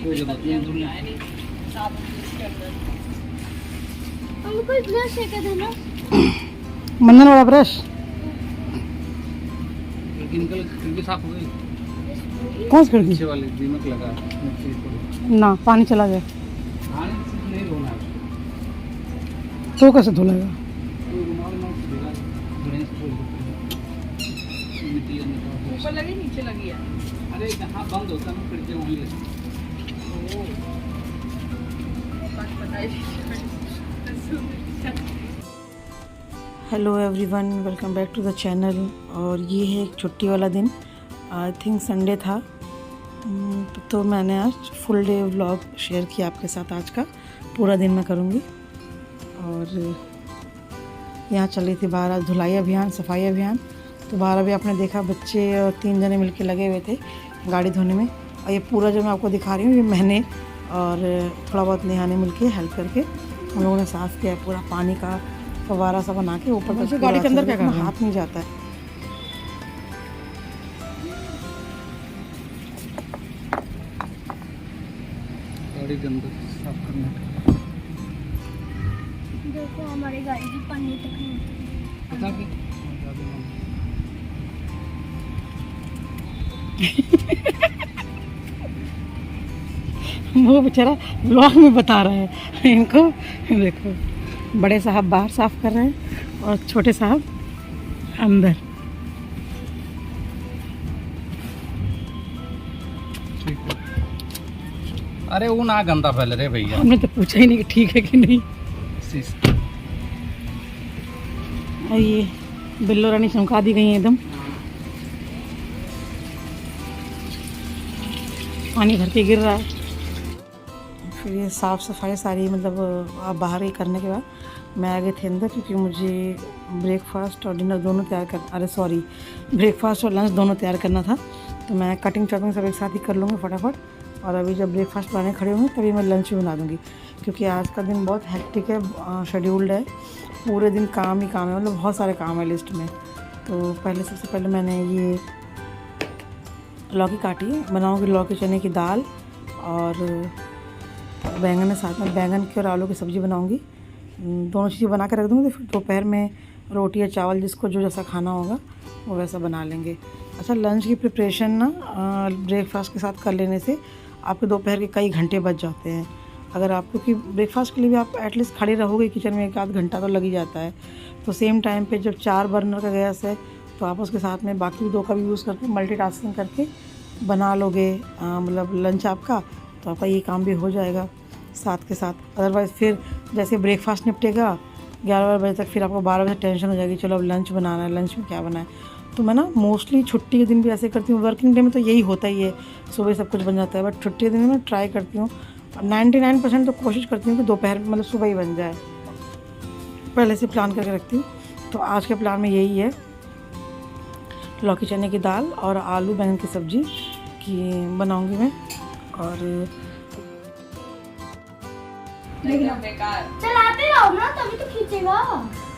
कोई जरूरत नहीं धुलने आए नहीं हमको ब्रश है क्या देना? मंदन वाला ब्रश निकल खिड़की साफ हो गई कौन सी खिड़की पीछे वाली दीमक लगा मिट्टी थोड़ी ना पानी चला गया पानी से नहीं धोना है तो कैसे धुलेगा तो रुमाल में धुला धुलने से थोड़ी मिट्टी निकल ऊपर लगी नीचे लगी है। अरे जहाँ बंद होता है ना खिड़की वहीं ले hello everyone, welcome back to the channel. और ये है एक छुट्टी वाला दिन, आई थिंक संडे था, तो मैंने आज फुल डे व्लॉग शेयर किया आपके साथ। आज का पूरा दिन मैं करूँगी। और यहाँ चल रही थी बाहर आज धुलाई अभियान, सफाई अभियान। तो बाहर अभी आपने देखा बच्चे और 3 जने मिलके लगे हुए थे गाड़ी धोने में। और ये पूरा जो मैं आपको दिखा रही हूँ ये मैंने और थोड़ा बहुत नेहा ने मिलके हेल्प करके हम लोगों ने साफ़ किया है। पूरा पानी का फव्वारा सा बना के ऊपर तक गाड़ी के अंदर क्या करना, हाथ नहीं जाता है। गाड़ी के अंदर साफ करना देखो हमारी गाड़ी की पन्नी तक नहीं। बता के वो बेचारा व्लॉग में बता रहा है इनको। देखो बड़े साहब बाहर साफ कर रहे हैं और छोटे साहब अंदर। ठीक है। अरे वो ना गंदा फैल रहे भैया, हमने तो पूछा ही नहीं कि ठीक है कि नहीं। और ये बिल्लो रानी चमका दी गई है एकदम, पानी भर के गिर रहा है। फिर ये साफ़ सफाई सारी मतलब आप बाहर ही करने के बाद मैं आ गई थी अंदर, क्योंकि मुझे ब्रेकफास्ट और डिनर दोनों ब्रेकफास्ट और लंच दोनों तैयार करना था। तो मैं कटिंग चॉपिंग सब एक साथ ही कर लूँगी फटाफट। और अभी जब ब्रेकफास्ट बनाने खड़े होंगे तभी मैं लंच भी बना दूँगी, क्योंकि आज का दिन बहुत हेक्टिक है, शेड्यूल्ड है। पूरे दिन काम ही काम है, मतलब बहुत सारे काम है लिस्ट में। तो सबसे पहले मैंने ये लौकी काटी, बनाऊँगी लौकी चने की दाल और बैंगन है साथ में, बैंगन की और आलू की सब्ज़ी बनाऊँगी। दोनों चीज़ें बना के रख दूँगी, तो फिर दोपहर में रोटी या चावल जिसको जो जैसा खाना होगा वो वैसा बना लेंगे। अच्छा, लंच की प्रिपरेशन ना ब्रेकफास्ट के साथ कर लेने से आपके दोपहर के कई घंटे बच जाते हैं। अगर आप, क्योंकि ब्रेकफास्ट के लिए भी आप एटलीस्ट खड़े रहोगे किचन में 1 आध घंटा तो लग ही जाता है। तो सेम टाइम पे जब 4 बर्नर का गैस है तो आप उसके साथ में बाकी 2 का भी यूज़ करके मल्टीटास्किंग करके बना लोगे मतलब लंच आपका, तो आपका ये काम भी हो जाएगा साथ के साथ। अदरवाइज़ फिर जैसे ब्रेकफास्ट निपटेगा 11 बजे तक, फिर आपको 12 बजे टेंशन हो जाएगी, चलो अब लंच बनाना है, लंच में क्या बनाए। तो मैं ना मोस्टली छुट्टी के दिन भी ऐसे करती हूँ। वर्किंग डे में तो यही होता ही है, सुबह सब कुछ बन जाता है, बट छुट्टी के दिन में ट्राई करती हूँ 99% तो कोशिश करती हूँ कि दोपहर मतलब सुबह ही बन जाए, पहले से प्लान करके रखती हूँ। तो आज के प्लान में यही है, लौकी चने की दाल और आलू बैंगन की सब्ज़ी की बनाऊँगी मैं। और चलाते रहो ना तभी तो खींचेगा।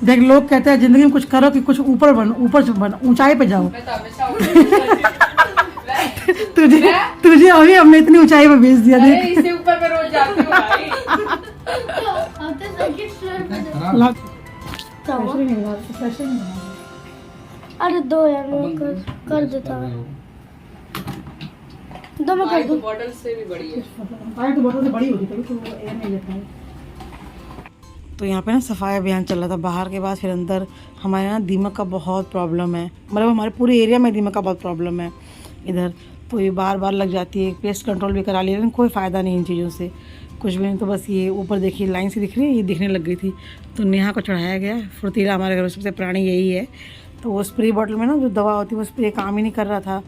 देख, लोग कहते हैं ज़िंदगी में कुछ करो कि कुछ ऊपर बन ऊंचाई पे जाओ। तुझे अभी हमने इतनी ऊंचाई पे भेज दिया। देख इससे ऊपर मैं रोज जाती हूँ भाई। अब तो सर्किट फ्लोर पे अरे दो यार मैं कर देता हूँ। दो मैं कर दूँ। बॉटल से भी बड़ी है। तो बोतल से बड़ी होगी तभी तो एयर नहीं लेता है। तो यहाँ पे ना सफाई अभियान चल रहा था बाहर के बाद, फिर अंदर हमारे यहाँ दीमक का बहुत प्रॉब्लम है, मतलब हमारे पूरे एरिया में दीमक का बहुत प्रॉब्लम है इधर। तो ये बार लग जाती है, पेस्ट कंट्रोल भी करा लिया, लेकिन कोई फ़ायदा नहीं इन चीज़ों से, कुछ भी नहीं। तो बस ये ऊपर देखिए लाइन से दिख रही है, ये दिखने लग गई थी। तो नेहा को चढ़ाया गया फुर्तीला, हमारे घर में सबसे पुरानी यही है। तो वो स्प्रे बॉटल में ना जो दवा होती है वो स्प्रे काम ही नहीं कर रहा था।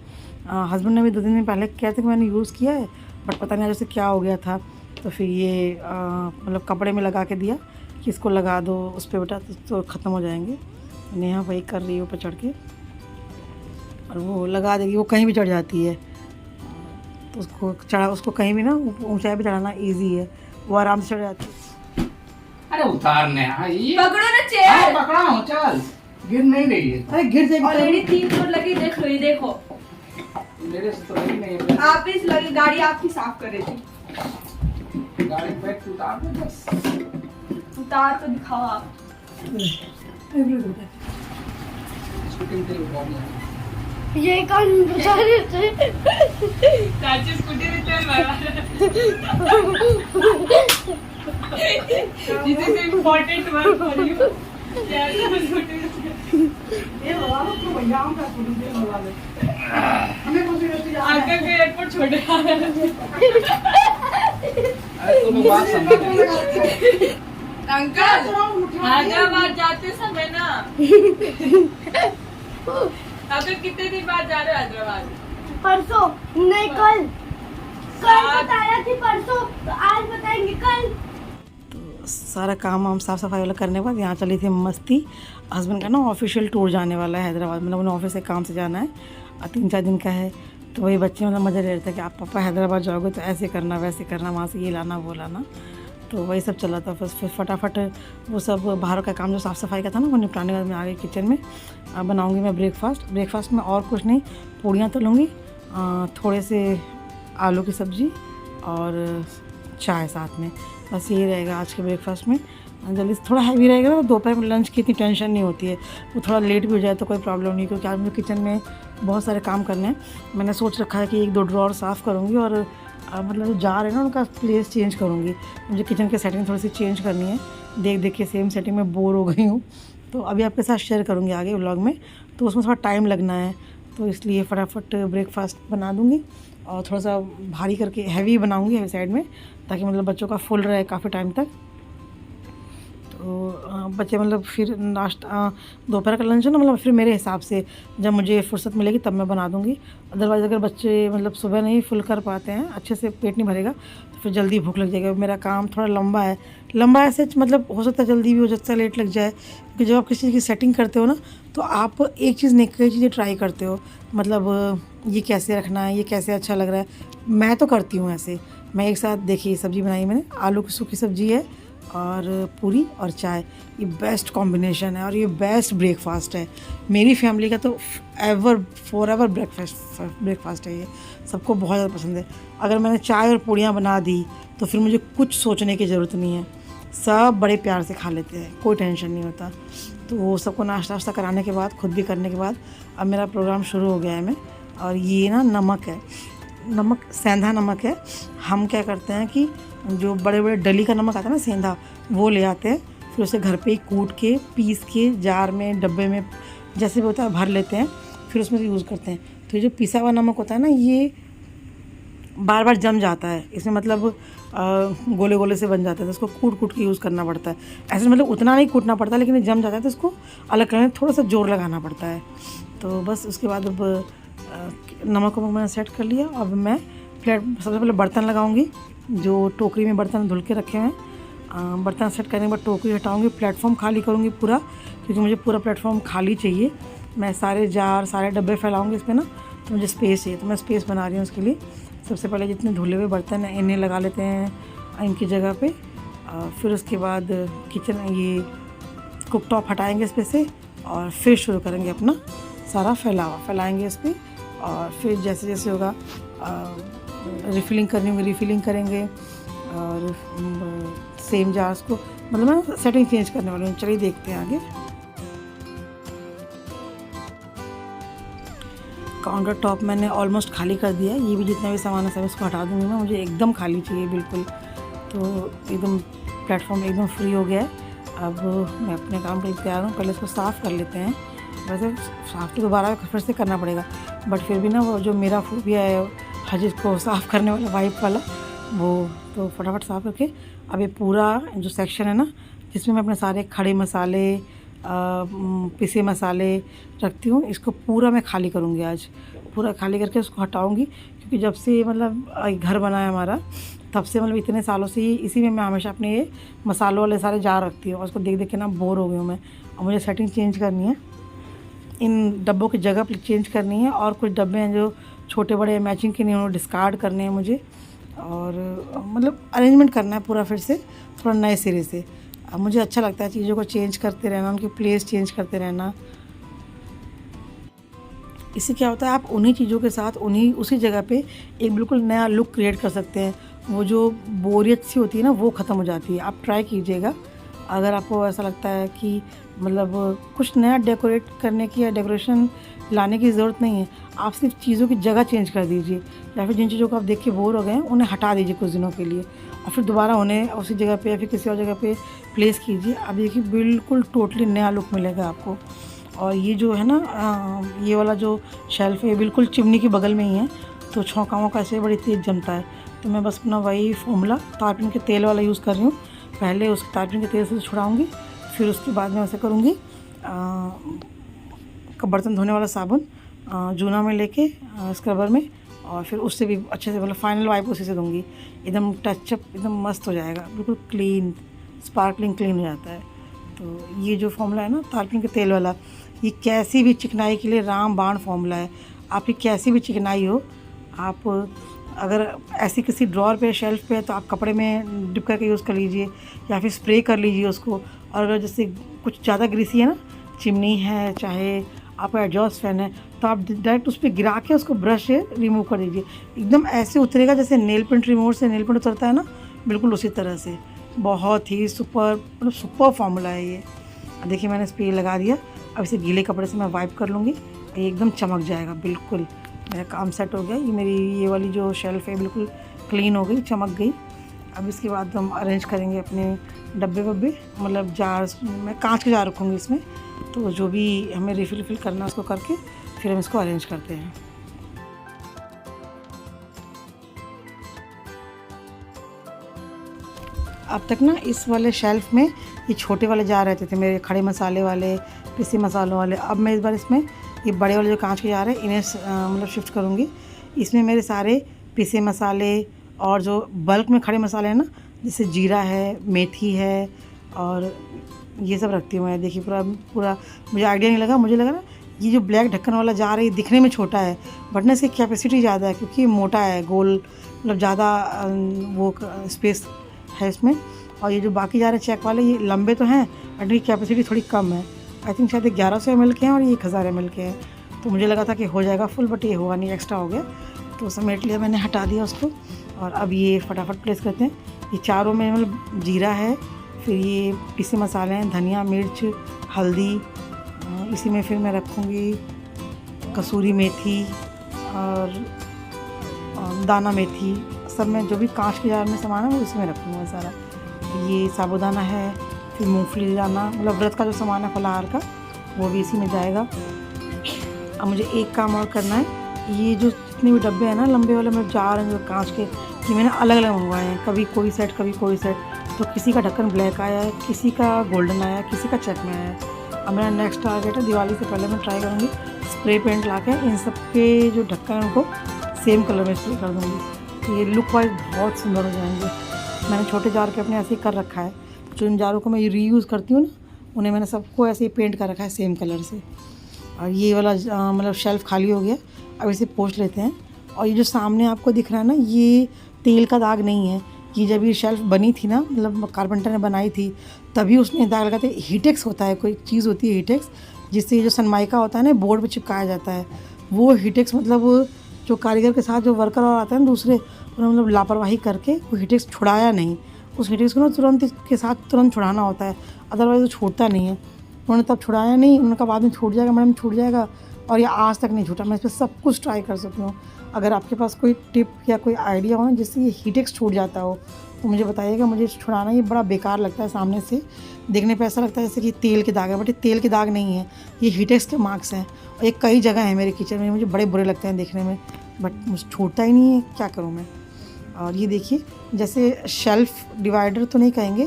हस्बैंड ने भी 2-3 दिन पहले किया था कि मैंने यूज़ किया है, बट पता नहीं जैसे क्या हो गया था। तो फिर ये मतलब कपड़े में लगा के दिया कि इसको लगा दो उस पर बेटा, तो ख़त्म हो जाएंगे। नेहा वही कर रही है ऊपर चढ़ के, और वो लगा देगी, वो कहीं भी चढ़ जाती है। तो उसको कहीं भी ना ऊंचाई पे चढ़ाना इजी है, वो आराम से चढ़ जाती है। अरे उतारने पकड़ो ना चेयर। पकड़ा हूँ, चल गिर नहीं रही है। अरे गिर जाएगी। ऑलरेडी 3 फ्लोर लगी, देख लो ये देखो। मेरे से तो लगी नहीं है। आप इस लगी गाड़ी आपकी साफ कर रही थी। गाड़ी पे बैठ के उतार दे बस। उतार तो दिखाओ आप। स्कूटी तेरे उतार दिया। ये कौन बचा रहे थे? चाची स्कूटी में तेल भरा। This is important work for you. चाची स्कूटी में ये लगा लो तो भैया हम का फोटो दे लगा ले। हमें कौन सी गलती याद है? आगे के एयरपोर्ट छोड़े। अरे तो मैं बात समझ अंकल हैदराबाद जाते समय ना अगर कितने दिन बाद जा रहे हो हैदराबाद? परसों नहीं कल। कल बताया थी परसों, तो आज बताएंगे कल। सारा काम वाम साफ़ सफाई वाला करने के बाद यहाँ चली थी मस्ती। हस्बैंड का ना ऑफिशियल टूर जाने वाला है हैदराबाद, मतलब उन्हें ऑफिस से काम से जाना है और 3-4 दिन का है। तो वही बच्चे मतलब मज़ा ले रहे थे कि आप पापा हैदराबाद जाओगे तो ऐसे करना वैसे करना, वहाँ से ये लाना वो लाना। तो वही सब चला था। फिर फटाफट वो सब बाहर का काम जो साफ़ सफाई का था ना वो निपटाने के बाद मैं आ गई किचन में। अब बनाऊँगी मैं ब्रेकफास्ट में और कुछ नहीं, पूड़ियाँ तलूँगी, थोड़े से आलू की सब्ज़ी और चाय साथ में, बस यही रहेगा आज के ब्रेकफास्ट में। जल्दी से थोड़ा हैवी रहेगा ना, दोपहर में लंच की इतनी टेंशन नहीं होती है। वो थोड़ा लेट भी हो जाए तो कोई प्रॉब्लम नहीं, क्योंकि आज मुझे किचन में बहुत सारे काम करने हैं। मैंने सोच रखा है कि 1-2 ड्रॉर साफ़ करूँगी और मतलब जो जार है ना उनका प्लेस चेंज करूँगी। मुझे किचन की सेटिंग थोड़ी सी चेंज करनी है, देख के सेम सेटिंग में बोर हो गई हूँ। तो अभी आपके साथ शेयर करूँगी आगे व्लॉग में, तो उसमें थोड़ा टाइम लगना है, तो इसलिए फटाफट ब्रेकफास्ट बना दूँगी और थोड़ा सा भारी करके हैवी बनाऊँगी हैवी साइड में, ताकि मतलब बच्चों का फुल रहे काफ़ी टाइम तक। तो बच्चे मतलब फिर नाश्ता दोपहर का लंच है ना, मतलब फिर मेरे हिसाब से जब मुझे फुर्सत मिलेगी तब मैं बना दूँगी। अदरवाइज़ अगर बच्चे मतलब सुबह नहीं फुल कर पाते हैं, अच्छे से पेट नहीं भरेगा तो फिर जल्दी भूख लग जाएगा। मेरा काम थोड़ा लंबा है ऐसे, मतलब हो सकता है जल्दी भी हो सकता है लेट लग जाए, क्योंकि जब आप किसी चीज़ की सेटिंग करते हो ना तो आप एक चीज़ नहीं कई चीज़ें ट्राई करते हो, मतलब ये कैसे रखना है, ये कैसे अच्छा लग रहा है। मैं तो करती हूँ ऐसे। मैं एक साथ देखिए सब्ज़ी बनाई मैंने, आलू की सूखी सब्ज़ी है और पूरी और चाय, ये बेस्ट कॉम्बिनेशन है और ये बेस्ट ब्रेकफास्ट है। मेरी फैमिली का तो फॉरएवर ब्रेकफास्ट है ये, सबको बहुत ज़्यादा पसंद है। अगर मैंने चाय और पूड़ियाँ बना दी तो फिर मुझे कुछ सोचने की ज़रूरत नहीं है, सब बड़े प्यार से खा लेते हैं, कोई टेंशन नहीं होता। तो वो सबको नाश्ता वाश्ता कराने के बाद, खुद भी करने के बाद अब मेरा प्रोग्राम शुरू हो गया है। मैं और ये ना नमक है, नमक सेंधा नमक है। हम क्या करते हैं कि जो बड़े बड़े डली का नमक आता है ना सेंधा, वो ले आते हैं, फिर उसे घर पे ही कूट के पीस के जार में डब्बे में जैसे भी होता है भर लेते हैं, फिर उसमें से यूज़ करते हैं। तो ये जो पिसा हुआ नमक होता है ना, ये बार बार जम जाता है, इसमें मतलब गोले गोले से बन जाता है, तो उसको कूट के यूज़ करना पड़ता है। ऐसे मतलब उतना नहीं कूटना पड़ता, लेकिन ये जम जाता है तो इसको अलग करने में थोड़ा सा जोर लगाना पड़ता है। तो बस उसके बाद अब नमक को मैंने सेट कर लिया। अब मैं प्लेट सबसे पहले बर्तन लगाऊंगी, जो टोकरी में बर्तन धुल के रखे हैं। बर्तन सेट करने के बाद टोकरी हटाऊंगी, प्लेटफॉर्म खाली करूंगी पूरा, क्योंकि मुझे पूरा प्लेटफॉर्म खाली चाहिए। मैं सारे जार सारे डब्बे फैलाऊंगी इस पर ना, तो मुझे स्पेस चाहिए, तो मैं स्पेस बना रही हूँ उसके लिए। सबसे पहले जितने धुले हुए बर्तन हैं इन्हें लगा लेते हैं इनकी जगह पे। फिर उसके बाद किचन ये कुकटॉप हटाएंगे इस पर से, और फिर शुरू करेंगे अपना सारा फैलाएंगे इस पर। और फिर जैसे जैसे होगा रिफिलिंग करनी होगी, रिफिलिंग करेंगे, और सेम जार्स को मतलब मैं सेटिंग चेंज करने वाली हूँ। चलिए देखते हैं आगे। काउंटर टॉप मैंने ऑलमोस्ट खाली कर दिया है, ये भी जितना भी सामान है सब इसको हटा दूँगी मैं, मुझे एकदम खाली चाहिए बिल्कुल। तो एकदम प्लेटफॉर्म एकदम फ्री हो गया है। अब मैं अपने काम के लिए तैयार हूँ। पहले इसको साफ़ कर लेते हैं, वैसे साफ़ तो दोबारा फिर से करना पड़ेगा, बट फिर भी ना वो जो मेरा फोबिया है हर चीज़ को साफ़ करने वाला वाइप वाला, वो तो फटाफट साफ़ करके अब ये पूरा जो सेक्शन है ना, जिसमें मैं अपने सारे खड़े मसाले पिसे मसाले रखती हूँ, इसको पूरा मैं खाली करूँगी आज। पूरा खाली करके उसको हटाऊँगी, क्योंकि जब से मतलब घर बना है हमारा तब से मतलब इतने सालों से इसी में मैं हमेशा अपने ये मसालों वाले सारे जार रखती हूँ, और उसको देख के ना बोर हो गई हूँ मैं। और मुझे सेटिंग चेंज करनी है, इन डब्बों की जगह चेंज करनी है, और कुछ डब्बे हैं जो छोटे बड़े मैचिंग के नहीं, उन्हें डिस्कार्ड करने हैं मुझे, और मतलब अरेंजमेंट करना है पूरा फिर से थोड़ा नए सिरे से। अब मुझे अच्छा लगता है चीज़ों को चेंज करते रहना, उनकी प्लेस चेंज करते रहना। इससे क्या होता है, आप उन्हीं चीज़ों के साथ उसी जगह पे एक बिल्कुल नया लुक क्रिएट कर सकते हैं। वो जो बोरियत सी होती है ना वो ख़त्म हो जाती है। आप ट्राई कीजिएगा, अगर आपको ऐसा लगता है कि मतलब कुछ नया डेकोरेट करने की या डेकोरेशन लाने की ज़रूरत नहीं है, आप सिर्फ चीज़ों की जगह चेंज कर दीजिए, या फिर जिन चीज़ों को आप देख के बोर हो गए हैं उन्हें हटा दीजिए कुछ दिनों के लिए, और फिर दोबारा उन्हें उसी जगह पे या फिर किसी और जगह पे प्लेस कीजिए। अब देखिए बिल्कुल टोटली नया लुक मिलेगा आपको। और ये जो है ना ये वाला जो शेल्फ़ है बिल्कुल चिमनी के बगल में ही है, तो छौंका वौंका ऐसे बड़ी तेज़ जमता है। तो मैं बस अपना वही फॉर्मूला तारपीन के तेल वाला यूज़ कर रही हूँ। पहले उस तारपीन के तेल से छुड़ाऊँगी, फिर उसके बाद में ऐसे करूँगी बर्तन धोने वाला साबुन जूना में लेके स्क्रबर में, और फिर उससे भी अच्छे से मतलब फाइनल वाइप उसी से दूँगी। एकदम टचअप एकदम मस्त हो जाएगा, बिल्कुल क्लीन स्पार्कलिंग क्लीन हो जाता है। तो ये जो फॉर्मूला है ना तारपीन के तेल वाला, ये कैसी भी चिकनाई के लिए रामबाण फॉर्मूला है। आपकी कैसी भी चिकनाई हो, आप अगर ऐसी किसी ड्रॉर पे शेल्फ़ पे है तो आप कपड़े में डिप करके यूज़ कर लीजिए, या फिर स्प्रे कर लीजिए उसको। और अगर जैसे कुछ ज़्यादा ग्रीसी है ना, चिमनी है चाहे आपका एग्जॉस्ट फैन है, तो आप डायरेक्ट उस पर गिरा के उसको ब्रश से रिमूव कर दीजिए। एकदम ऐसे उतरेगा जैसे नेल पेंट रिमूवर से नेल पेंट उतरता है ना, बिल्कुल उसी तरह से। बहुत ही सुपर मतलब सुपर फॉर्मूला है ये। देखिए मैंने स्प्रे लगा दिया, अब इसे गीले कपड़े से मैं वाइप कर लूँगी, ये एकदम चमक जाएगा। बिल्कुल मेरा काम सेट हो गया। ये मेरी ये वाली जो शेल्फ़ है बिल्कुल क्लीन हो गई, चमक गई। अब इसके बाद हम अरेंज करेंगे अपने डब्बे वब्बे, मतलब जार, मैं कांच के जार रखूँगी इसमें, तो जो भी हमें रिफ़िल करना है उसको करके फिर हम इसको अरेंज करते हैं। अब तक ना इस वाले शेल्फ़ में ये छोटे वाले जार रहते थे मेरे, खड़े मसाले वाले, पिसे मसालों वाले। अब मैं इस बार इसमें ये बड़े वाले जो कांच के जार है इन्हें मतलब शिफ्ट करूँगी। इसमें मेरे सारे पिसे मसाले और जो बल्क में खड़े मसाले हैं ना, जैसे जीरा है, मेथी है, और ये सब रखती हूँ मैं। देखिए पूरा मुझे आइडिया नहीं लगा, मुझे लगा ना ये जो ब्लैक ढक्कन वाला जार है ये दिखने में छोटा है, बट ना इसकी कैपेसिटी ज़्यादा है क्योंकि मोटा है, गोल मतलब ज़्यादा वो स्पेस है इसमें। और ये जो बाकी जार है चेक वाले, ये लंबे तो हैं बट इनकी कैपेसिटी थोड़ी कम है। आई थिंक शायद 1100 ml के हैं और ये 1000 ml के हैं। तो मुझे लगा था कि हो जाएगा फुल, बट ये हुआ नहीं, एक्स्ट्रा हो गया। तो समेट लिया मैंने, हटा दिया उसको। और अब ये फटाफट प्लेस करते हैं। ये चारों में मतलब जीरा है, फिर ये पिसे मसाले हैं, धनिया, मिर्च, हल्दी, इसी में फिर मैं रखूँगी कसूरी मेथी और दाना मेथी, सब में जो भी कांच के जार में सामान है वो इसमें रखूँगा सारा। ये साबूदाना है, फिर मूंगफली दाना, मतलब व्रत का जो सामान है फलाहार का, वो भी इसी में जाएगा। अब मुझे एक काम और करना है, ये जो जितने भी डब्बे हैं ना लंबे वाले में जार हैं जो कांच के, ये मैंने अलग अलग मंगवाए हैं, कभी कोई सेट कभी कोई सेट। तो किसी का ढक्कन ब्लैक आया है, किसी का गोल्डन आया है, किसी का चेक में आया है। अब मेरा नेक्स्ट टारगेट है दिवाली से पहले मैं ट्राई करूँगी स्प्रे पेंट ला के इन सब के जो ढक्कन है उनको सेम कलर में स्प्रे कर दूँगी, तो ये लुक वाइज बहुत सुंदर हो जाएंगे। मैंने छोटे जार के अपने ऐसे ही कर रखा है, जो इन जारों को मैं रीयूज़ करती हूँ ना, उन्हें मैंने सबको ऐसे ही पेंट कर रखा है सेम कलर से। और ये वाला मतलब शेल्फ़ खाली हो गया, अब इसे पोंछ लेते हैं। और ये जो सामने आपको दिख रहा है ना, ये तेल का दाग नहीं है। ये जब ये शेल्फ़ बनी थी ना, मतलब कारपेंटर ने बनाई थी, तभी उसने दाग लगाते। हीटेक्स होता है, कोई चीज़ होती है हीटेक्स, जिससे ये जो सनमाइका होता है ना बोर्ड पे चिपकाया जाता है, वो हीटेक्स मतलब जो कारीगर के साथ जो वर्कर और आते हैं दूसरे, उन्होंने मतलब लापरवाही करके वो हीटेक्स छुड़ाया नहीं। उस हीटेक्स को ना तुरंत छुड़ाना होता है, अदरवाइज़ वो छूटता नहीं है। उन्होंने तब छुड़ाया नहीं, उन्होंने कहा बाद में छूट जाएगा मैडम, छूट जाएगा, और ये आज तक नहीं छूटा। मैं इस पर सब कुछ ट्राई कर सकती हूँ। अगर आपके पास कोई टिप या कोई आइडिया हो ना जिससे ये हीटेक्स छूट जाता हो तो मुझे बताइएगा। मुझे छुड़ाना ये बड़ा बेकार लगता है, सामने से देखने पे ऐसा लगता है जैसे कि तेल के दाग है, बट ये तेल के दाग नहीं है, ये हीटेक्स के मार्क्स हैं। और ये कई जगह है मेरे किचन में, मुझे बड़े बुरे लगते हैं देखने में, बट मुझे छूटता ही नहीं है, क्या करूँ मैं। और ये देखिए, जैसे शेल्फ़ डिवाइडर तो नहीं कहेंगे,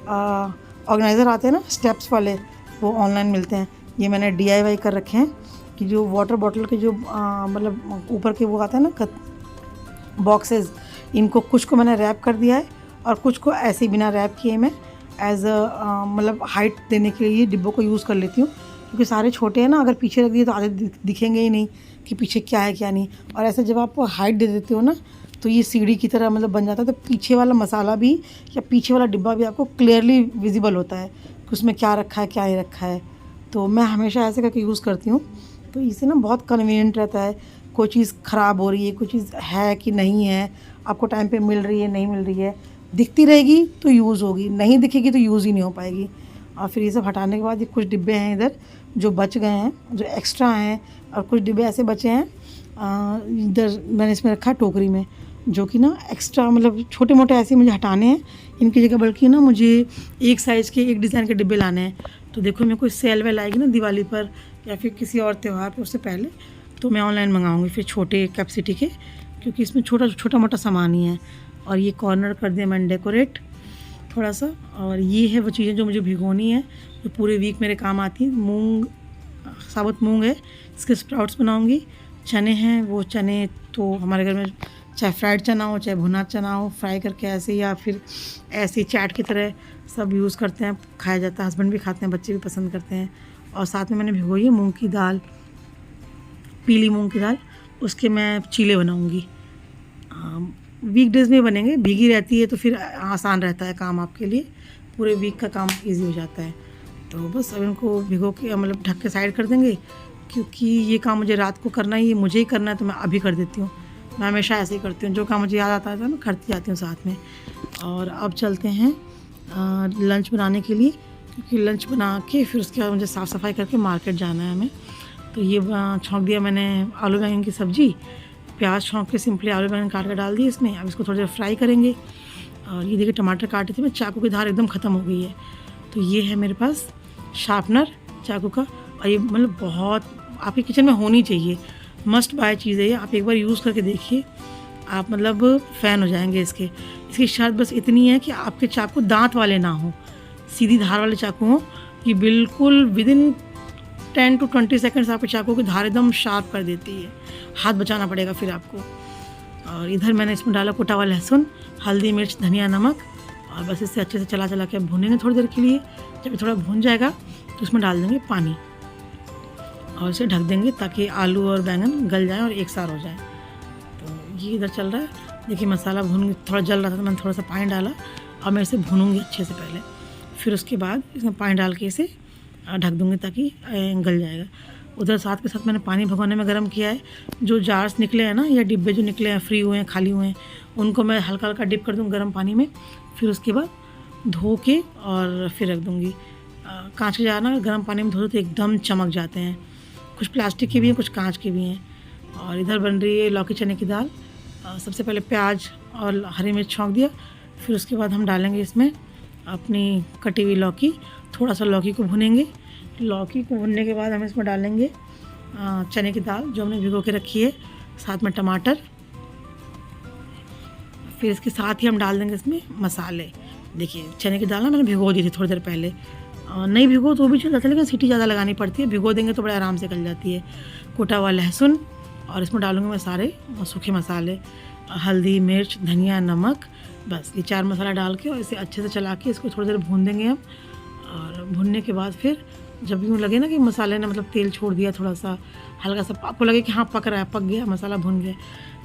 ऑर्गेनाइज़र आते हैं ना स्टेप्स वाले, वो ऑनलाइन मिलते हैं। ये मैंने DIY कर रखे हैं कि जो वाटर बॉटल के जो मतलब ऊपर के वो आते हैं ना बॉक्सेस, इनको कुछ को मैंने रैप कर दिया है और कुछ को ऐसे बिना रैप किए मैं एज मतलब हाइट देने के लिए डिब्बों को यूज़ कर लेती हूँ, क्योंकि सारे छोटे हैं ना, अगर पीछे रख दिए तो आधे दिखेंगे ही नहीं कि पीछे क्या है क्या नहीं। और ऐसे जब आप हाइट दे देते हो ना, तो ये सीढ़ी की तरह मतलब बन जाता है, तो पीछे वाला मसाला भी या पीछे वाला डिब्बा भी आपको क्लियरली विजिबल होता है कि उसमें क्या रखा है क्या नहीं रखा है। तो मैं हमेशा ऐसे करके यूज़ करती हूँ, तो इससे ना बहुत कन्वीनियंट रहता है। कोई चीज़ ख़राब हो रही है, कोई चीज़ है कि नहीं है, आपको टाइम पे मिल रही है नहीं मिल रही है। दिखती रहेगी तो यूज़ होगी, नहीं दिखेगी तो यूज़ ही नहीं हो पाएगी। और फिर ये सब हटाने के बाद ये कुछ डिब्बे हैं इधर जो बच गए हैं, जो एक्स्ट्रा हैं, और कुछ डिब्बे ऐसे बचे हैं इधर मैंने इसमें रखा टोकरी में, जो कि ना एक्स्ट्रा मतलब छोटे मोटे ऐसे मुझे हटाने हैं इनकी जगह, बल्कि ना मुझे एक साइज़ के एक डिज़ाइन के डिब्बे लाने हैं। तो देखो मेरे कोई सेल वेल आएगी ना दिवाली पर या फिर किसी और त्यौहार पर, उससे पहले तो मैं ऑनलाइन मंगाऊंगी फिर छोटे कैपेसिटी के, क्योंकि इसमें छोटा मोटा सामान ही है। और ये कॉर्नर कर दिया मैंने डेकोरेट थोड़ा सा। और ये है वो चीज़ें जो मुझे भिगोनी है, जो पूरे वीक मेरे काम आती हैं। मूंग, साबुत मूंग है, इसके स्प्राउट्स बनाऊंगी। चने हैं, वो चने तो हमारे घर में चाहे फ्राइड चना हो चाहे भुना चना हो, फ्राई करके ऐसे या फिर ऐसे चैट की तरह सब यूज़ करते हैं, खाया जाता है। हस्बैंड भी खाते हैं, बच्चे भी पसंद करते हैं। और साथ में मैंने भिगोई है मूँग की दाल, पीली मूँग की दाल, उसके मैं चीले बनाऊँगी। वीकडेज़ में बनेंगे, भीगी रहती है तो फिर आसान रहता है काम आपके लिए, पूरे वीक का काम इजी हो जाता है। तो बस अब इनको भिगो के मतलब ढक के साइड कर देंगे, क्योंकि ये काम मुझे रात को करना ही, मुझे ही करना है, तो मैं अभी कर देती हूँ। मैं हमेशा ऐसे ही करती हूँ, जो काम मुझे याद आता है मैं करती जाती हूँ साथ में। और अब चलते हैं लंच बनाने के लिए, क्योंकि लंच बना के फिर उसके बाद मुझे साफ़ सफाई करके मार्केट जाना है हमें। तो ये छौंक दिया मैंने आलू बैंगन की सब्ज़ी, प्याज छौंक के सिंपली आलू बैंगन काट कर डाल दिए इसमें। अब इसको थोड़ी देर फ्राई करेंगे। और ये देखिए टमाटर काटे थे मैं, चाकू की धार एकदम ख़त्म हो गई है। तो ये है मेरे पास शार्पनर चाकू का, और ये मतलब बहुत आपके किचन में होनी चाहिए, मस्ट बाय चीज़ है ये। आप एक बार यूज़ करके देखिए, आप मतलब फ़ैन हो जाएंगे इसके। इसकी शर्त बस इतनी है कि आपके चाकू दांत वाले ना हो, सीधी धार वाले चाकू हों। ये बिल्कुल विदिन 10 to 20 सेकेंड्स आपके चाकू की धार एकदम शार्प कर देती है, हाथ बचाना पड़ेगा फिर आपको। और इधर मैंने इसमें डाला कुटा हुआ लहसुन, हल्दी, मिर्च, धनिया, नमक, और बस इसे अच्छे से चला के भूनेंगे थोड़ी देर के लिए। जब थोड़ा भून जाएगा तो इसमें डाल देंगे पानी और इसे ढक देंगे ताकि आलू और बैंगन गल जाए और एक सार हो जाए। तो ये इधर चल रहा है, देखिए मसाला भून थोड़ा जल रहा था तो मैंने थोड़ा सा पानी डाला और मैं इसे भूनूंगी अच्छे से पहले, फिर उसके बाद इसमें पानी डाल के इसे ढक दूँगी ताकि गल जाएगा। उधर साथ के साथ मैंने पानी भगोने में गर्म किया है। जो जार्स निकले हैं ना या डिब्बे जो निकले हैं फ्री हुए हैं खाली हुए हैं, उनको मैं हल्का हल्का डिप कर दूँ गर्म पानी में, फिर उसके बाद धो के और फिर रख दूँगी। कांच के जार ना गर्म पानी में धो तो एकदम चमक जाते हैं। कुछ प्लास्टिक के भी हैं, कुछ कांच के भी हैं। और इधर बन रही है लौकी चने की दाल। सबसे पहले प्याज और हरी मिर्च छौंक दिया, फिर उसके बाद हम डालेंगे इसमें अपनी कटी हुई लौकी। थोड़ा सा लौकी को भुनेंगे। लौकी को भुनने के बाद हम इसमें डालेंगे चने की दाल जो हमने भिगो के रखी है, साथ में टमाटर। फिर इसके साथ ही हम डाल देंगे इसमें मसाले। देखिए चने की दाल ना मैंने भिगो दी थी थोड़ी देर पहले, नहीं भिगो तो भी चल जाता है, लेकिन सीटी ज़्यादा लगानी पड़ती है। भिगो देंगे तो बड़े आराम से गल जाती है। कुटा हुआ लहसुन, और इसमें डालूंगी मैं सारे सूखे मसाले, हल्दी, मिर्च, धनिया, नमक। बस ये 4 मसाला डाल के और इसे अच्छे से चला के इसको थोड़ी देर भून देंगे हम। और भूनने के बाद फिर जब यूँ लगे ना कि मसाले ने मतलब तेल छोड़ दिया, थोड़ा सा हल्का सा आपको लगे कि हाँ पक रहा है, पक गया मसाला, भुन गया,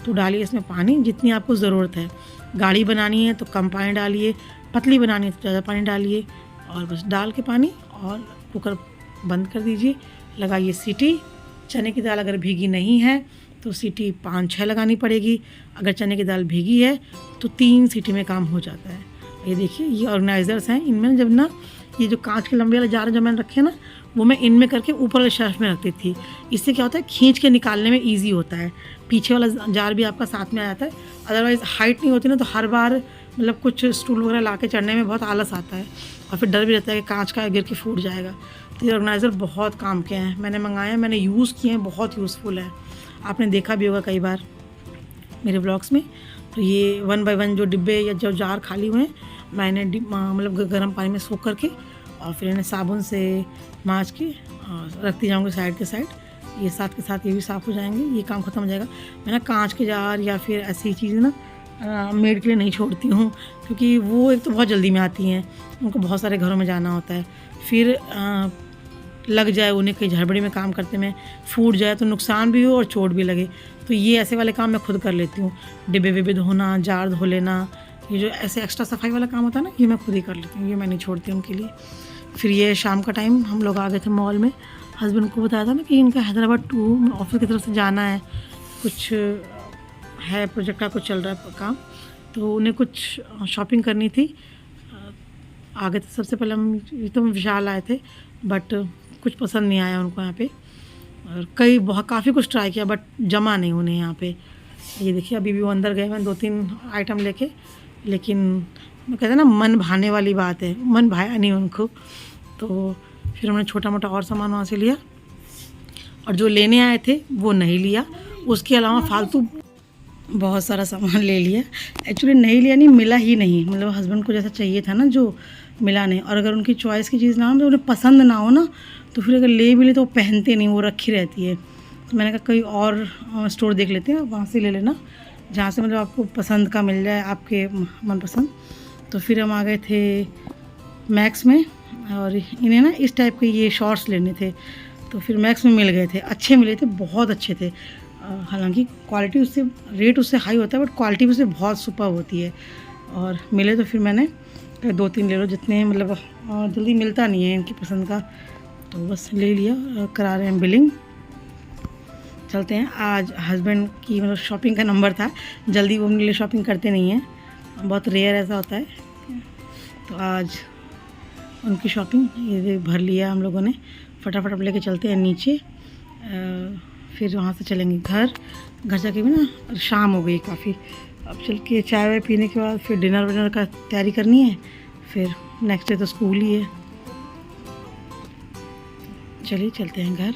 तो डालिए इसमें पानी जितनी आपको ज़रूरत है। गाढ़ी बनानी है तो कम पानी डालिए, पतली बनानी है तो ज़्यादा पानी डालिए। और बस डाल के पानी और कुकर बंद कर दीजिए, लगाइए सीटी। चने की दाल अगर भीगी नहीं है तो सीटी 5-6 लगानी पड़ेगी। अगर चने की दाल भीगी है तो 3 सीटी में काम हो जाता है। ये देखिए ये ऑर्गेनाइज़र्स हैं, इनमें जब ना ये जो कांच के लंबे वाले जार जो मैंने रखे ना, वो मैं इनमें करके ऊपर वाले शेल्फ में रखती थी। इससे क्या होता है, खींच के निकालने में ईजी होता है। पीछे वाला जार भी आपका साथ में आ जाता है। अदरवाइज़ हाइट नहीं होती ना, तो हर बार मतलब कुछ स्टूल वगैरह ला के चढ़ने में बहुत आलस आता है, और फिर डर भी रहता है कि कांच का गिर के फूट जाएगा। तो ये ऑर्गेनाइज़र बहुत काम के हैं, मैंने मंगाए, मैंने यूज़ किए हैं, बहुत यूज़फुल है। आपने देखा भी होगा कई बार मेरे ब्लॉग्स में। तो ये 1 by 1 जो डिब्बे या जो जार खाली हुए हैं, मैंने मतलब गर्म पानी में सोख करके और फिर इन्हें साबुन से माँज के रखती जाऊँगी साइड के साइड। ये साथ के साथ ये भी साफ़ हो जाएंगे, ये काम ख़त्म हो जाएगा। मैं ना कांच के जार या फिर ऐसी चीज़ें ना मेड के लिए नहीं छोड़ती हूँ, क्योंकि वो एक तो बहुत जल्दी में आती हैं, उनको बहुत सारे घरों में जाना होता है, फिर लग जाए उन्हें कहीं झड़बड़ी में काम करते में, फूट जाए तो नुकसान भी हो और चोट भी लगे। तो ये ऐसे वाले काम मैं खुद कर लेती हूँ। डिब्बे विब्बे धोना, जार धो लेना, ये जो ऐसे एक्स्ट्रा सफाई वाला काम होता है ना, ये मैं खुद ही कर लेती हूँ, ये मैं नहीं छोड़ती उनके लिए। फिर ये शाम का टाइम हम लोग आ गए थे मॉल में। हस्बैंड को बताया था ना कि इनका हैदराबाद टू ऑफिस की तरफ से जाना है, कुछ है प्रोजेक्ट का कुछ चल रहा है काम, तो उन्हें कुछ शॉपिंग करनी थी। आ गए थे सबसे पहले हम विशाल आए थे, बट कुछ पसंद नहीं आया उनको यहाँ पे, और काफ़ी कुछ ट्राई किया बट जमा नहीं उन्हें यहाँ पे। ये देखिए अभी भी वो अंदर गए हैं 2-3 आइटम लेके, लेकिन मैं कहते हैं ना मन भाने वाली बात है, मन भाया नहीं उनको। तो फिर हमने छोटा मोटा और सामान वहाँ से लिया, और जो लेने आए थे वो नहीं लिया, उसके अलावा फालतू बहुत सारा सामान ले लिया। एक्चुअली नहीं लिया नहीं, मिला ही नहीं, मतलब हस्बैंड को जैसा चाहिए था ना जो मिला नहीं। और अगर उनकी चॉइस की चीज़ ना हो तो उन्हें पसंद ना हो ना, तो फिर अगर ले भी ले तो वो पहनते नहीं, वो रखी रहती है। तो मैंने कहा कहीं और स्टोर देख लेते हैं, वहाँ से ले लेना जहाँ से मतलब आपको पसंद का मिल जाए, आपके मनपसंद। तो फिर हम आ गए थे मैक्स में, और इन्हें ना इस टाइप के ये शॉर्ट्स लेने थे, तो फिर मैक्स में मिल गए थे, अच्छे मिले थे, बहुत अच्छे थे। हालांकि क्वालिटी उससे रेट उससे हाई होता है, बट क्वालिटी उससे बहुत सुपर होती है। और मिले तो फिर मैंने 2-3 ले लो, जितने मतलब जल्दी मिलता नहीं है इनकी पसंद का, तो बस ले लिया। करा रहे हैं बिलिंग, चलते हैं। आज हस्बैंड की मतलब शॉपिंग का नंबर था, जल्दी वो मेरे लिए शॉपिंग करते नहीं हैं, बहुत रेयर ऐसा होता है। तो आज उनकी शॉपिंग ये भर लिया हम लोगों ने, फटाफट अब लेके चलते हैं नीचे। फिर वहाँ से चलेंगे घर जाके भी ना शाम हो गई काफ़ी। अब चल के चाय वाय पीने के बाद फिर डिनर विनर का तैयारी करनी है, फिर नेक्स्ट डे तो स्कूल ही है। चलिए चलते हैं घर।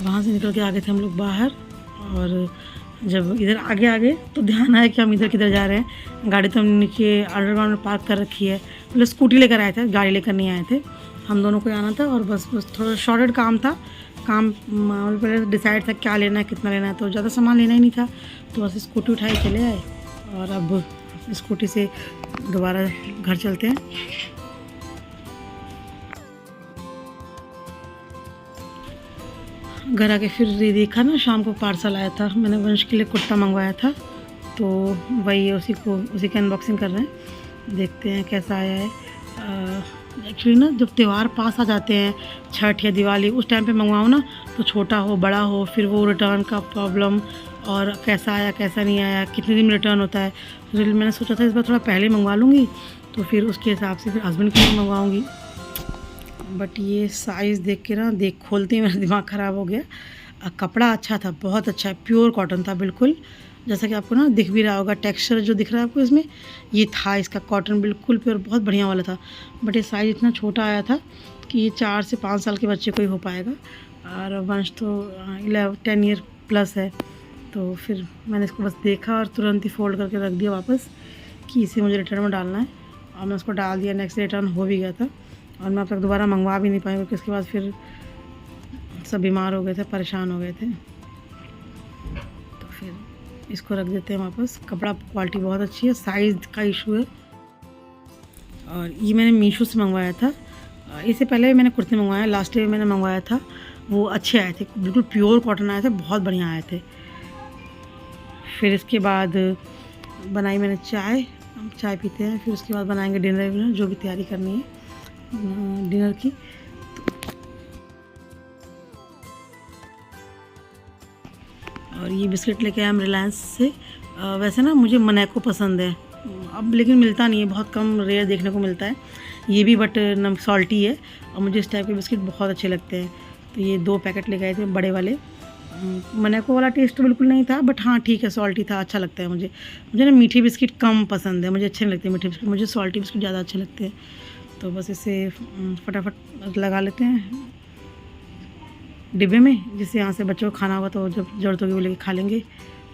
वहाँ से निकल के आ गए थे हम लोग बाहर, और जब इधर आगे तो ध्यान आया कि हम इधर किधर जा रहे हैं। गाड़ी तो हम नीचे अंडरग्राउंड में पार्क कर रखी है, मतलब स्कूटी लेकर आए थे, गाड़ी लेकर नहीं आए थे। हम दोनों को आना था, और बस थोड़ा शॉर्टेड काम था। पहले डिसाइड था क्या लेना है, कितना लेना है, तो ज़्यादा सामान लेना ही नहीं था, तो बस स्कूटी उठाई चले आए। और अब स्कूटी से दोबारा घर चलते हैं। घर आके फिर देखा ना, शाम को पार्सल आया था, मैंने वंश के लिए कुर्ता मंगवाया था, तो वही उसी की अनबॉक्सिंग कर रहे हैं, देखते हैं कैसा आया है। एक्चुअली ना जब त्यौहार पास आ जाते हैं, छठ या दिवाली, उस टाइम पे मंगवाओ ना, तो छोटा हो बड़ा हो, फिर वो रिटर्न का प्रॉब्लम, और कैसा आया कैसा नहीं आया, कितने दिन में रिटर्न होता है। तो मैंने सोचा था इस बार थोड़ा पहले मंगवा लूँगी, तो फिर उसके हिसाब से फिर हस्बैंड के लिए मंगवाऊँगी। बट ये साइज़ देख के ना खोलते ही मेरा दिमाग ख़राब हो गया। कपड़ा अच्छा था, बहुत अच्छा है, प्योर कॉटन था बिल्कुल, जैसा कि आपको ना दिख भी रहा होगा, टेक्सचर जो दिख रहा है आपको इसमें, ये था इसका कॉटन बिल्कुल प्योर, बहुत बढ़िया वाला था। बट ये साइज़ इतना छोटा आया था कि ये 4 से 5 साल के बच्चे को ही हो पाएगा, और वंश तो 10 ईयर प्लस है। तो फिर मैंने इसको बस देखा और तुरंत ही फोल्ड करके रख दिया वापस, कि इसे मुझे रिटर्न में डालना है, और मैं उसको डाल दिया। नेक्स्ट रिटर्न हो भी गया था, और मैं अब तक दोबारा मंगवा भी नहीं पाई, क्योंकि उसके बाद फिर सब बीमार हो गए थे, परेशान हो गए थे। तो फिर इसको रख देते हैं वापस। कपड़ा क्वालिटी बहुत अच्छी है, साइज़ का इशू है। और ये मैंने मीशो से मंगवाया था, इससे पहले भी मैंने कुर्ते मंगवाए, लास्ट ईयर मैंने मंगवाया था, वो अच्छे आए थे, बिल्कुल प्योर कॉटन आए थे, बहुत बढ़िया आए थे। फिर इसके बाद बनाई मैंने चाय पीते हैं, फिर उसके बाद बनाएंगे डिनर जो भी तैयारी करनी है डिनर की। और ये बिस्किट लेके आए हम रिलायंस से। वैसे ना मुझे मनेको पसंद है, अब लेकिन मिलता नहीं है, बहुत कम रेयर देखने को मिलता है ये भी, बट सॉल्टी है, और मुझे इस टाइप के बिस्किट बहुत अच्छे लगते हैं। तो ये 2 पैकेट लेके आए थे बड़े वाले। मनेको वाला टेस्ट तो बिल्कुल नहीं था, बट हाँ ठीक है, सॉल्टी था, अच्छा लगता है मुझे ना मीठी बिस्किट कम पसंद है, मुझे अच्छे नहीं लगते मीठे बिस्किट, मुझे सॉल्टी बिस्किट ज़्यादा अच्छे लगते हैं। तो बस इसे फटाफट लगा लेते हैं डिब्बे में, जिससे यहाँ से बच्चों को खाना होगा तो जब ज़रूरत होगी वो लेके खा लेंगे।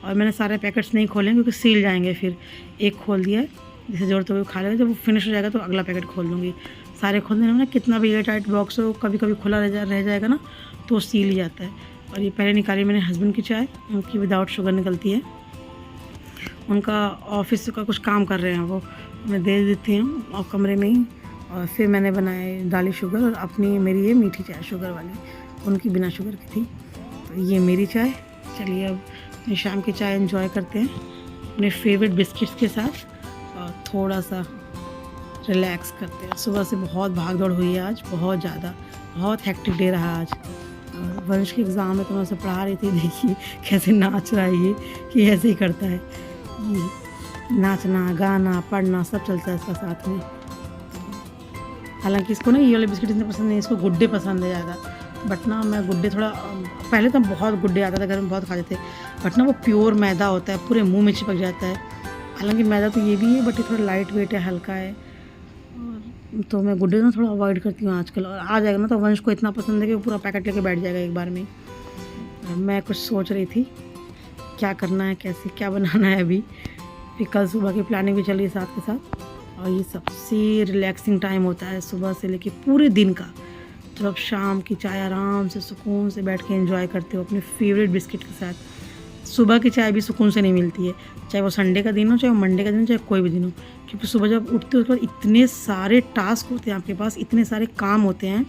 और मैंने सारे पैकेट्स नहीं खोले क्योंकि सील जाएंगे, फिर एक खोल दिया है, जिसे ज़रूरत होगी वो खा लेगा, जब वो फिनिश हो जाएगा तो अगला पैकेट खोल दूँगी। सारे खोलने में ना कितना भी एयर टाइट बॉक्स हो, कभी कभी खुला रह जाएगा ना, तो सील ही जाता है। और ये पहले निकाली मैंने हस्बैंड की चाय, उनकी विदाउट शुगर निकलती है, उनका ऑफिस का कुछ काम कर रहे हैं वो, मैं दे देती हूँ और कमरे में ही। और फिर मैंने बनाए डाली शुगर, और अपनी मेरी ये मीठी चाय शुगर वाली, उनकी बिना शुगर की थी। तो ये मेरी चाय। चलिए अब शाम की चाय एंजॉय करते हैं अपने फेवरेट बिस्किट्स के साथ, और थोड़ा सा रिलैक्स करते हैं। सुबह से बहुत भाग दौड़ हुई है आज, बहुत ज़्यादा, बहुत हेक्टिक डे रहा आज। और वंश के एग्ज़ाम में तो मैं उसे पढ़ा रही थी, देखिए कैसे नाच रहा है ये, कि ऐसे ही करता है ये, नाचना गाना पढ़ना सब चलता है इसका साथ में। हालांकि इसको ना ये वाले बिस्किट इतने पसंद नहीं, इसको गुड्डे पसंद है ज़्यादा। बट ना मैं गुड्डे थोड़ा, पहले तो बहुत गुड्डे आता था घर में, बहुत खाते थे। बट ना वो प्योर मैदा होता है, पूरे मुंह में चिपक जाता है। हालांकि मैदा तो ये भी है, बट ये थोड़ा लाइट वेट है, हल्का है। और तो मैं गुड्डे ना थोड़ा अवॉइड करती हूँ आजकल। और आ जाएगा ना तो वंश को इतना पसंद है कि वो पूरा पैकेट लेके बैठ जाएगा एक बार में। मैं कुछ सोच रही थी क्या करना है, कैसे क्या बनाना है अभी। फिर कल सुबह की प्लानिंग भी चल रही है साथ के साथ। और ये सबसे रिलैक्सिंग टाइम होता है सुबह से लेके पूरे दिन का, जब आप शाम की चाय आराम से सुकून से बैठ के एंजॉय करते हो अपने फेवरेट बिस्किट के साथ। सुबह की चाय भी सुकून से नहीं मिलती है, चाहे वो संडे का दिन हो, चाहे वो मंडे का दिन हो, चाहे कोई भी दिन हो। क्योंकि सुबह जब उठते हो उसके बाद इतने सारे टास्क होते हैं आपके पास, इतने सारे काम होते हैं,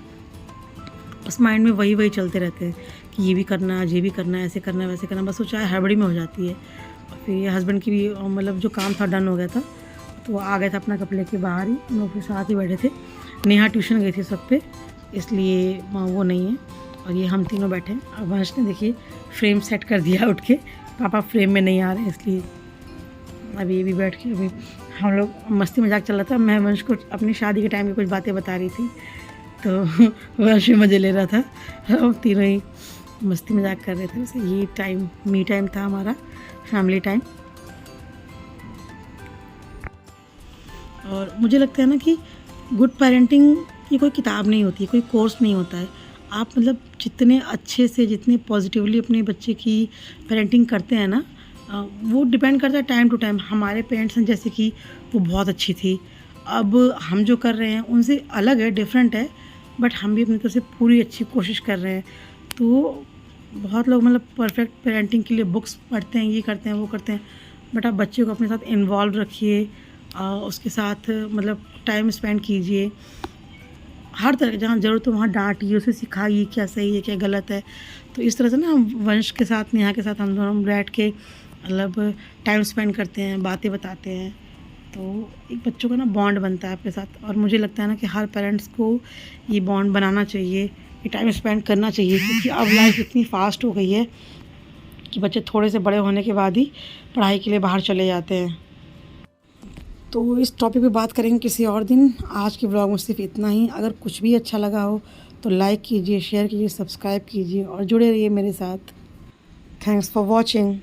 बस माइंड में वही वही चलते रहते हैं कि ये भी करना है, ये भी करना है, ऐसे करना है, वैसे करना है। बस वो चाय हड़बड़ी में हो जाती है। और फिर ये हस्बैंड की भी मतलब जो काम था डन हो गया था, तो वो आ गया था अपना कप लेके बाहर ही, हम लोग फिर साथ ही बैठे थे। नेहा ट्यूशन गई थी इस वक्त पे, इसलिए वो नहीं है। और ये हम तीनों बैठे हैं। अब वंश ने देखिए फ्रेम सेट कर दिया उठ के, पापा फ्रेम में नहीं आ रहे इसलिए। अभी ये भी बैठ के अभी हम लोग मस्ती मजाक चल रहा था। मैं वंश को अपनी शादी के टाइम की कुछ बातें बता रही थी, तो वंश भी मज़े ले रहा था। हम तीनों ही मस्ती मजाक कर रहे थे। वैसे ये टाइम मी टाइम था हमारा, फैमिली टाइम। और मुझे लगता है ना कि गुड पेरेंटिंग ये कोई किताब नहीं होती, कोई कोर्स नहीं होता है। आप मतलब जितने अच्छे से, जितने पॉजिटिवली अपने बच्चे की पेरेंटिंग करते हैं ना, वो डिपेंड करता है टाइम टू टाइम। हमारे पेरेंट्स हैं जैसे कि वो बहुत अच्छी थी, अब हम जो कर रहे हैं उनसे अलग है, डिफरेंट है, बट हम भी अपनी तरफ से पूरी अच्छी कोशिश कर रहे हैं। तो बहुत लोग मतलब परफेक्ट पेरेंटिंग के लिए बुक्स पढ़ते हैं, ये करते हैं, वो करते हैं, बट आप बच्चे को अपने साथ इन्वॉल्व रखिए, उसके साथ मतलब टाइम स्पेंड कीजिए। हर तरह जहाँ ज़रूरत हो वहाँ डांटिए, उसे सिखाइए क्या सही है क्या गलत है। तो इस तरह से ना हम वंश के साथ, नेहा के साथ हम दोनों बैठ के मतलब टाइम स्पेंड करते हैं, बातें बताते हैं। तो एक बच्चों का ना बॉन्ड बनता है आपके साथ। और मुझे लगता है ना कि हर पेरेंट्स को ये बॉन्ड बनाना चाहिए, ये टाइम स्पेंड करना चाहिए। क्योंकि अब लाइफ इतनी फास्ट हो गई है कि बच्चे थोड़े से बड़े होने के बाद ही पढ़ाई के लिए बाहर चले जाते हैं। तो इस टॉपिक पे बात करेंगे किसी और दिन। आज के ब्लॉग में सिर्फ इतना ही। अगर कुछ भी अच्छा लगा हो तो लाइक कीजिए, शेयर कीजिए, सब्सक्राइब कीजिए और जुड़े रहिए मेरे साथ। Thanks for watching.